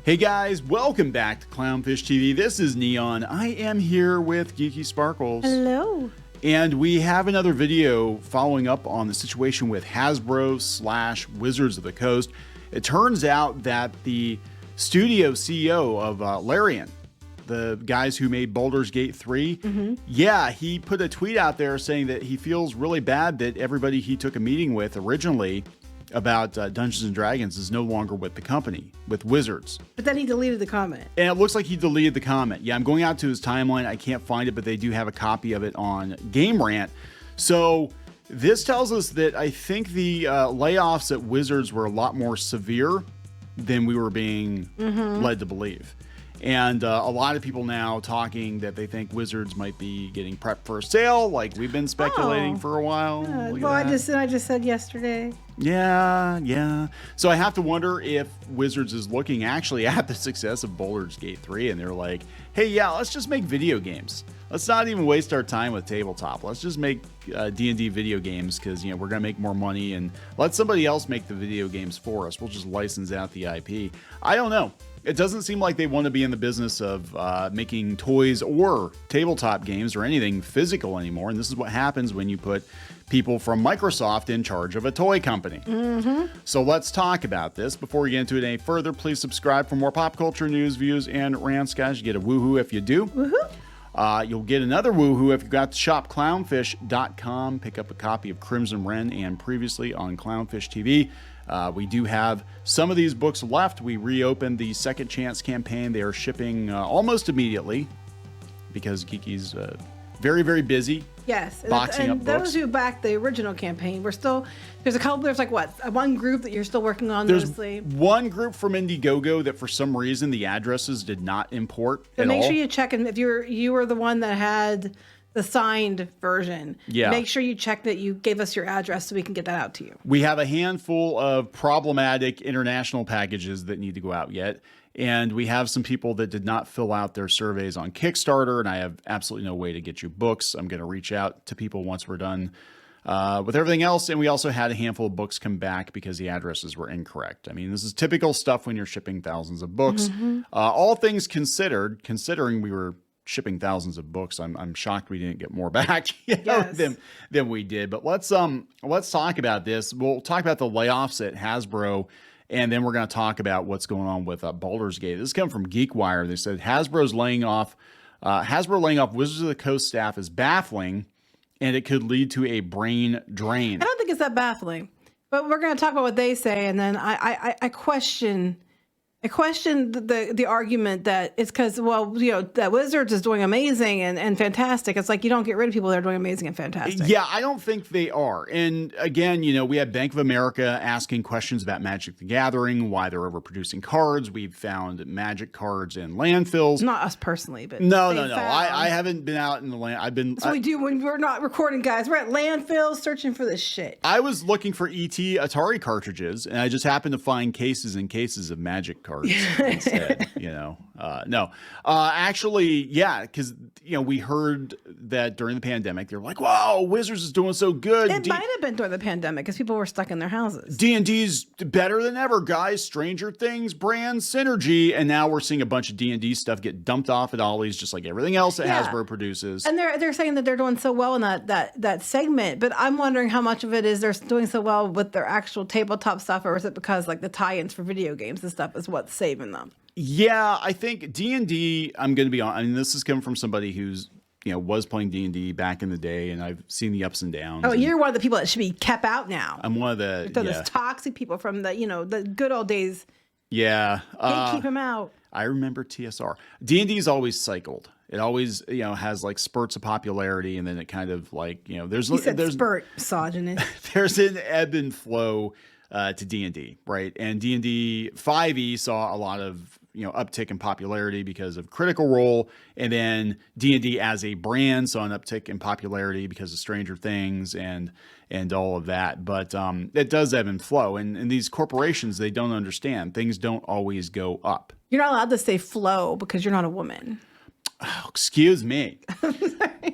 Hey guys, welcome back to Clownfish TV. This is Kneon. I am here with Geeky Sparkles. Hello. And we have another video following up on the situation with Hasbro / Wizards of the Coast. It turns out that the studio CEO of Larian, the guys who made Baldur's Gate 3, yeah, he put a tweet out there saying that he feels really bad that everybody he took a meeting with originally about Dungeons & Dragons is no longer with the company, with Wizards. But then he deleted the comment. And it looks like he deleted the comment. Yeah, I'm going out to his timeline. I can't find it, but they do have a copy of it on Game Rant. So this tells us that I think the layoffs at Wizards were a lot more severe than we were being led to believe. And a lot of people now talking that they think Wizards might be getting prepped for a sale, like we've been speculating for a while. Well, I just said yesterday. Yeah. So I have to wonder if Wizards is looking actually at the success of Baldur's Gate 3 and they're like, hey, yeah, let's just make video games. Let's not even waste our time with tabletop. Let's just make D&D video games because, we're going to make more money and let somebody else make the video games for us. We'll just license out the IP. I don't know. It doesn't seem like they want to be in the business of making toys or tabletop games or anything physical anymore. And this is what happens when you put people from Microsoft in charge of a toy company. So let's talk about this. Before we get into it any further, please subscribe for more pop culture news, views, and rants, guys. You get a woohoo if you do. You'll get another woohoo if you got to shop clownfish.com. Pick up a copy of Crimson Wren and previously on Clownfish TV. We do have some of these books left. We reopened the Second Chance campaign. They are shipping almost immediately because Geeky's very, very busy. Yes, boxing up and those books. who backed the original campaign, there's like one group that you're still working on. There's mostly. one group from Indiegogo that for some reason the addresses did not import So at make all. sure you check, and if you were the one that had the signed version, make sure you check that you gave us your address so we can get that out to you. We have a handful of problematic international packages that need to go out yet. And we have some people that did not fill out their surveys on Kickstarter, and I have absolutely no way to get you books. I'm going to reach out to people once we're done with everything else. And we also had a handful of books come back because the addresses were incorrect. I mean, this is typical stuff when you're shipping thousands of books. All things considered, considering we were shipping thousands of books, I'm shocked we didn't get more back than we did. But let's talk about this. We'll talk about the layoffs at Hasbro. And then we're going to talk about what's going on with Baldur's Gate. This comes from GeekWire. They said Hasbro laying off Wizards of the Coast staff is baffling, and it could lead to a brain drain. I don't think it's that baffling, but we're going to talk about what they say, and then I question the argument that it's because, that Wizards is doing amazing and fantastic. It's like you don't get rid of people that are doing amazing and fantastic. Yeah, I don't think they are. And again, we had Bank of America asking questions about Magic the Gathering, why they're overproducing cards. We've found Magic cards in landfills. Not us personally, but no. I haven't been out in the land. That's what we do when we're not recording, guys. We're at landfills searching for this shit. I was looking for ET Atari cartridges, and I just happened to find cases and cases of Magic cards. Instead, actually, yeah, because we heard that during the pandemic, they're like, "Wow, Wizards is doing so good." It might have been during the pandemic because people were stuck in their houses. D&D's better than ever, guys. Stranger Things, brand synergy, and now we're seeing a bunch of D&D stuff get dumped off at Ollie's, just like everything else that Hasbro produces. And they're saying that they're doing so well in that segment, but I'm wondering how much of it is they're doing so well with their actual tabletop stuff, or is it because like the tie-ins for video games and stuff is what's saving them? Yeah, I think D&D, I'm going to be on. I mean, this is coming from somebody who's, was playing D&D back in the day, and I've seen the ups and downs. Oh, you're one of the people that should be kept out now. I'm one of the those toxic people from the good old days. Yeah. Can't keep him out. I remember TSR. D&D is always cycled. It always, has like spurts of popularity, and then it kind of like, there's spurt misogynist. There's an ebb and flow to D&D, right? And D&D 5e saw a lot of uptick in popularity because of Critical Role, and then D&D as a brand saw an uptick in popularity because of Stranger Things and all of that. But it does ebb and flow, and these corporations, they don't understand. Things don't always go up. You're not allowed to say flow because you're not a woman. Oh, excuse me.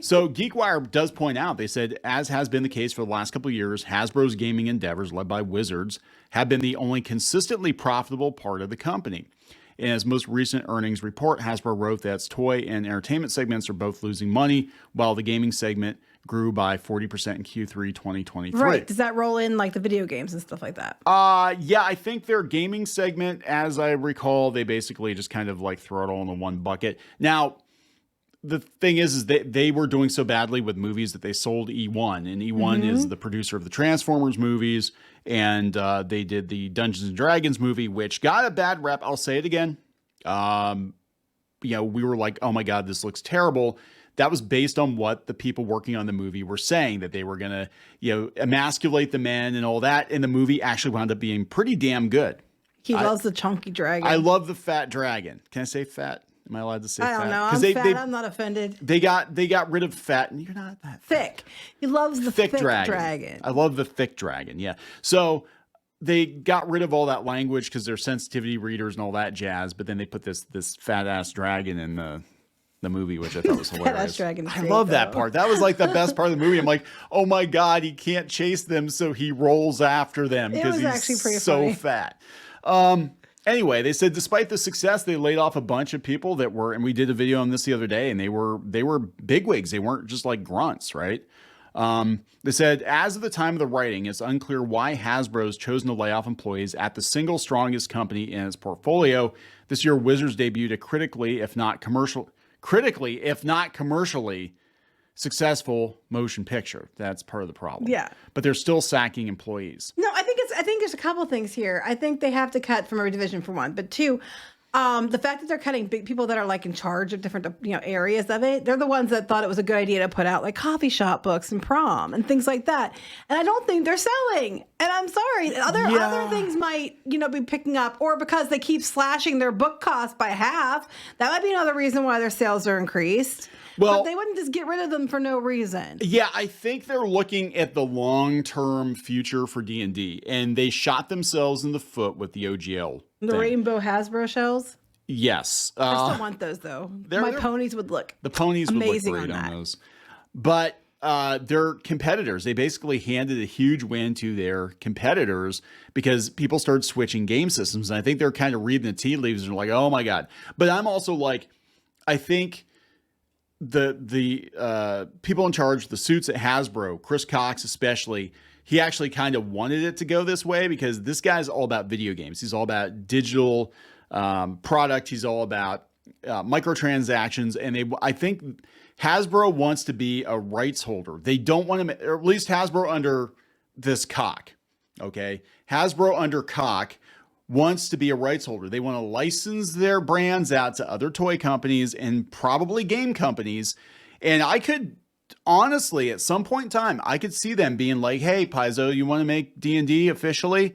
So GeekWire does point out, they said, as has been the case for the last couple of years, Hasbro's gaming endeavors, led by Wizards, have been the only consistently profitable part of the company. In its most recent earnings report, Hasbro wrote that its toy and entertainment segments are both losing money, while the gaming segment grew by 40% in Q3 2023. Right. Does that roll in like the video games and stuff like that? Yeah, I think their gaming segment, as I recall, they basically just kind of like throw it all in one bucket. Now, the thing is they were doing so badly with movies that they sold E1, and E1 is the producer of the Transformers movies, and they did the Dungeons and Dragons movie, which got a bad rep. I'll say it again. We were like, oh my God, this looks terrible. That was based on what the people working on the movie were saying, that they were going to, emasculate the men and all that. And the movie actually wound up being pretty damn good. He loves the chunky dragon. I love the fat dragon. Can I say fat? Am I allowed to say fat? I don't know. I'm fat. I'm not offended. They got rid of fat, and you're not that thick. He loves the thick dragon. I love the thick dragon. Yeah. So they got rid of all that language because they're sensitivity readers and all that jazz. But then they put this fat ass dragon in the movie, which I thought was hilarious. I love that part. That was like the best part of the movie. I'm like, oh my God, he can't chase them, so he rolls after them because he's actually pretty so fat. Anyway, they said despite the success, they laid off a bunch of people that were, and we did a video on this the other day, and they were bigwigs. They weren't just like grunts, right? They said, as of the time of the writing, it's unclear why Hasbro's chosen to lay off employees at the single strongest company in its portfolio. This year, Wizards debuted a critically, if not commercially successful motion picture. That's part of the problem. Yeah. But they're still sacking employees. No, I think there's a couple things here. I think they have to cut from every division for one, but two, the fact that they're cutting big people that are like in charge of different areas of it, they're the ones that thought it was a good idea to put out like coffee shop books and prom and things like that. And I don't think they're selling. And I'm sorry, other things might be picking up, or because they keep slashing their book cost by half. That might be another reason why their sales are increased. Well, but they wouldn't just get rid of them for no reason. Yeah, I think they're looking at the long-term future for D&D, and they shot themselves in the foot with the OGL. The rainbow Hasbro shells? Yes. I still want those, though. My ponies would look The ponies would look great on those. But their competitors, they basically handed a huge win to their competitors because people started switching game systems. And I think they're kind of reading the tea leaves and like, oh my God. But I'm also like, I think the people in charge, the suits at Hasbro, Chris Cox especially, he actually kind of wanted it to go this way because this guy's all about video games. He's all about digital product. He's all about microtransactions. And I think Hasbro wants to be a rights holder. They don't want to, or at least Hasbro under this cock. Okay. Hasbro under cock wants to be a rights holder. They want to license their brands out to other toy companies and probably game companies. And I could honestly, at some point in time, I could see them being like, hey, Paizo, you want to make D&D officially?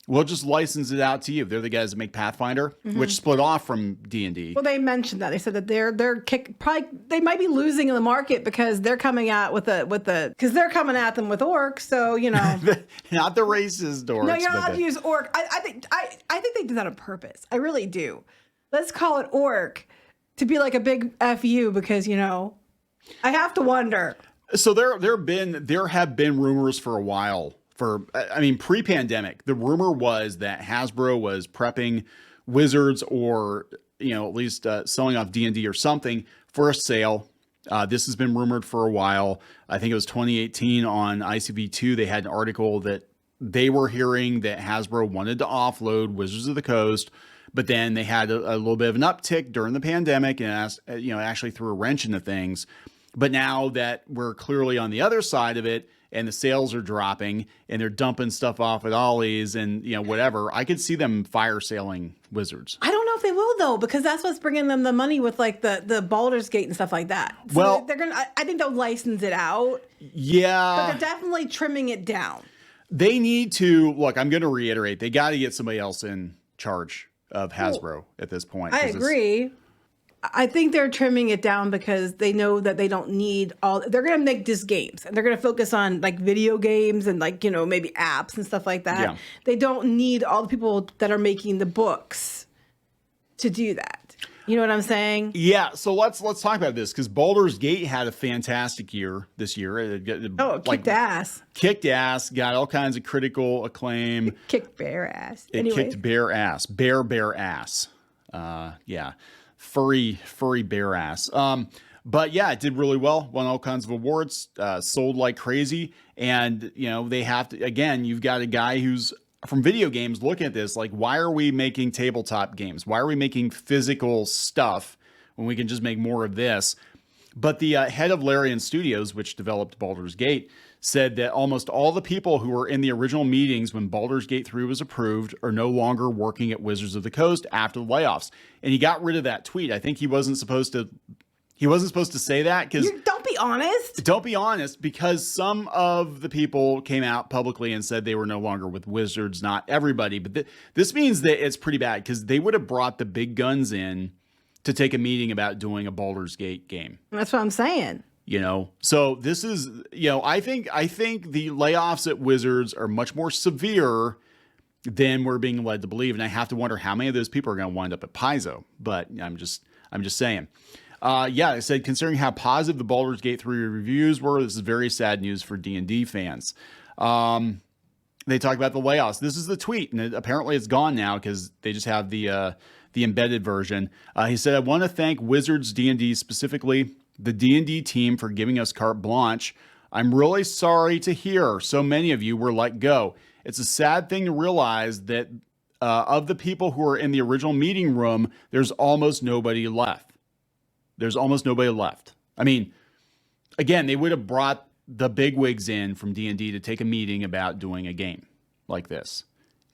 We'll just license it out to you. They're the guys that make Pathfinder, which split off from D&D. Well, they mentioned that. They said that they might be losing in the market because they're coming out because they're coming at them with orcs. So, not the racist orcs. No, you're not allowed to use orc. I think they did that on purpose. I really do. Let's call it orc to be like a big FU because, I have to wonder. So there have been rumors for a while. Pre-pandemic, the rumor was that Hasbro was prepping Wizards or, at least selling off D&D or something for a sale. This has been rumored for a while. I think it was 2018 on ICV2. They had an article that they were hearing that Hasbro wanted to offload Wizards of the Coast, but then they had a little bit of an uptick during the pandemic and, actually threw a wrench into things. But now that we're clearly on the other side of it, and the sales are dropping and they're dumping stuff off at Ollie's and, whatever, I could see them fire sailing Wizards. I don't know if they will, though, because that's what's bringing them the money with like the Baldur's Gate and stuff like that. So I think they'll license it out. Yeah. But they're definitely trimming it down. They need to, look, I'm going to reiterate, they got to get somebody else in charge of Hasbro at this point. I agree. I think they're trimming it down because they know that they don't need they're going to make just games and they're going to focus on like video games and like, maybe apps and stuff like that. Yeah. They don't need all the people that are making the books to do that. You know what I'm saying? Yeah. So let's talk about this because Baldur's Gate had a fantastic year this year. It kicked ass. Kicked ass. Got all kinds of critical acclaim. It kicked bare ass. Kicked bare ass. Bare ass. Yeah, furry bear ass. But yeah, it did really well. Won all kinds of awards. Sold like crazy. And they have to. Again, you've got a guy who's from video games looking at this like, why are we making tabletop games? Why are we making physical stuff when we can just make more of this? But the head of Larian Studios, which developed Baldur's Gate, said that almost all the people who were in the original meetings when Baldur's Gate 3 was approved are no longer working at Wizards of the Coast after the layoffs. And he got rid of that tweet. I think he wasn't supposed to say that because don't be honest. Don't be honest, because some of the people came out publicly and said they were no longer with Wizards, not everybody. But this means that it's pretty bad because they would have brought the big guns in to take a meeting about doing a Baldur's Gate game. That's what I'm saying. So this is, I think the layoffs at Wizards are much more severe than we're being led to believe. And I have to wonder how many of those people are going to wind up at Paizo. But I'm just saying. I said, considering how positive the Baldur's Gate 3 reviews were, this is very sad news for D&D fans. They talk about the layoffs. This is the tweet, and apparently it's gone now because they just have the embedded version. He said, I want to thank Wizards D&D, specifically the D&D team, for giving us carte blanche. I'm really sorry to hear so many of you were let go. It's a sad thing to realize that of the people who are in the original meeting room, there's almost nobody left. I mean, again, they would have brought the bigwigs in from D&D to take a meeting about doing a game like this,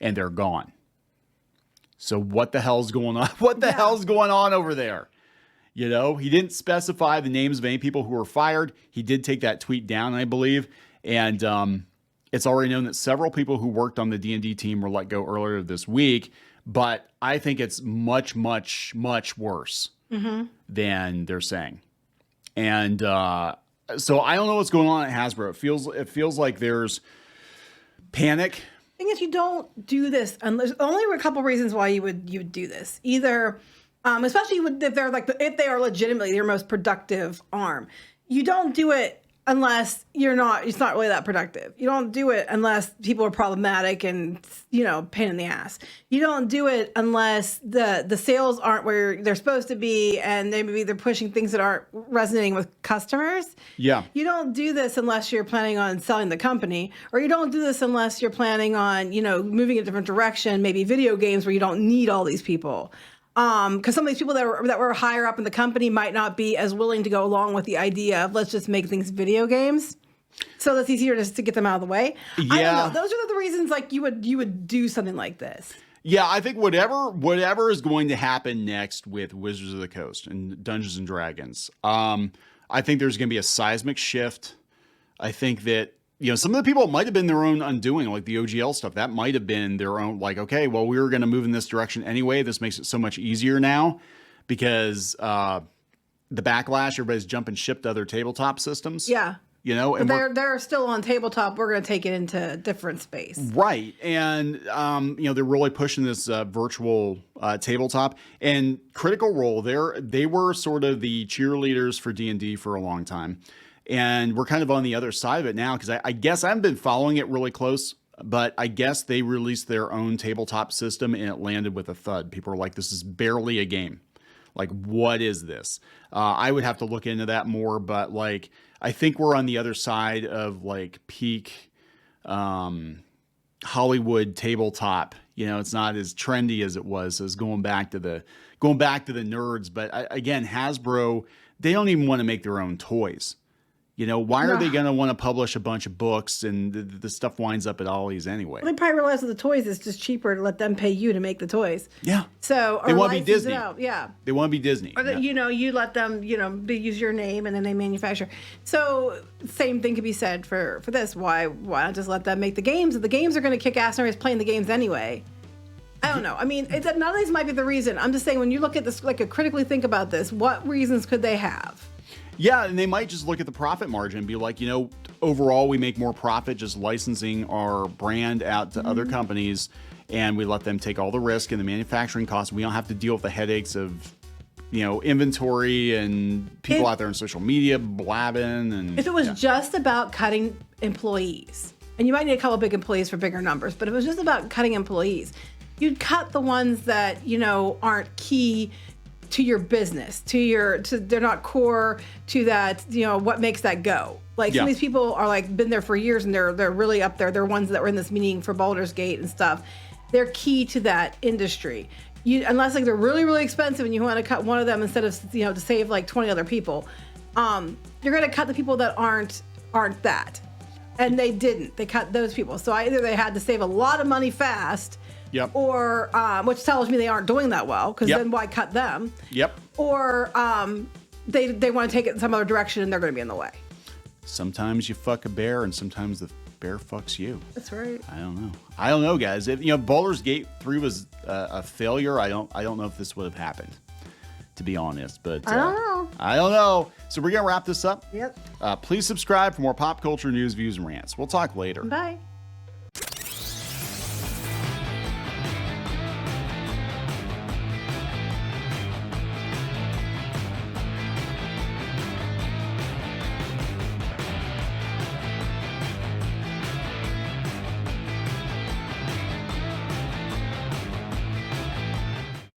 and they're gone. So what the hell's going on? What the hell's going on over there? He didn't specify the names of any people who were fired. He did take that tweet down, I believe. And it's already known that several people who worked on the D&D team were let go earlier this week. But I think it's much, much, much worse than they're saying. And so I don't know what's going on at Hasbro. It feels like there's panic. Thing is, you don't do this unless only a couple reasons why you would do this. Either, especially if they are legitimately your most productive arm, you don't do it unless it's not really that productive. You don't do it unless people are problematic and pain in the ass. You don't do it unless the sales aren't where they're supposed to be, and maybe they're pushing things that aren't resonating with customers. Yeah. You don't do this unless you're planning on selling the company, or you don't do this unless you're planning on moving in a different direction, maybe video games where you don't need all these people. Because some of these people that were higher up in the company might not be as willing to go along with the idea of let's just make things video games. So that's easier just to get them out of the way. Yeah. I don't know. Those are the reasons you would do something like this. Yeah, I think whatever is going to happen next with Wizards of the Coast and Dungeons and Dragons, I think there's going to be a seismic shift. I think that some of the people, it might have been their own undoing, like the OGL stuff. That might have been their own, like, okay, well, we were going to move in this direction anyway. This makes it so much easier now because the backlash, everybody's jumping ship to other tabletop systems. Yeah. And they're still on tabletop. We're going to take it into a different space. Right. And, they're really pushing this virtual tabletop. And Critical Role, they were sort of the cheerleaders for D&D for a long time. And we're kind of on the other side of it now because I guess I haven't been following it really close, but I guess they released their own tabletop system and it landed with a thud. People are like, this is barely a game. Like, what is this? I would have to look into that more, but I think we're on the other side of peak Hollywood tabletop. It's not as trendy as it was. So it's going back to the nerds. But again, Hasbro, they don't even want to make their own toys. Why are they going to want to publish a bunch of books and the stuff winds up at Ollie's anyway? Well, they probably realize that the toys is just cheaper to let them pay you to make the toys. Yeah. So they want to be Disney. Yeah. They want to be Disney. Or you let them, use your name and then they manufacture. So same thing could be said for this. Why not just let them make the games? If the games are going to kick ass and everybody's playing the games anyway. I don't know. I mean, none of these might be the reason. I'm just saying when you look at this, critically think about this, what reasons could they have? Yeah, and they might just look at the profit margin and be like, overall we make more profit just licensing our brand out to other companies, and we let them take all the risk and the manufacturing costs. We don't have to deal with the headaches of, inventory and people out there on social media blabbing. And if it was just about cutting employees, and you might need a couple of big employees for bigger numbers, but if it was just about cutting employees, you'd cut the ones that, you know, aren't key to your business, they're not core to that, you know, what makes that go. Like some of these people are like been there for years and they're really up there. They're ones that were in this meeting for Baldur's Gate and stuff. They're key to that industry. Unless like they're really, really expensive and you want to cut one of them instead of, you know, to save like 20 other people, you're going to cut the people that aren't that. And they didn't. They cut those people. So either they had to save a lot of money fast, or which tells me they aren't doing that well, because then why cut them? Or they want to take it in some other direction and they're going to be in the way. Sometimes you fuck a bear and sometimes the bear fucks you. That's right. I don't know, guys. If, you know, Baldur's Gate 3 was a failure, I don't know if this would have happened, to be honest. But I don't know. So we're gonna wrap this up. Yep. Please subscribe for more pop culture news, views, and rants. We'll talk later. Bye.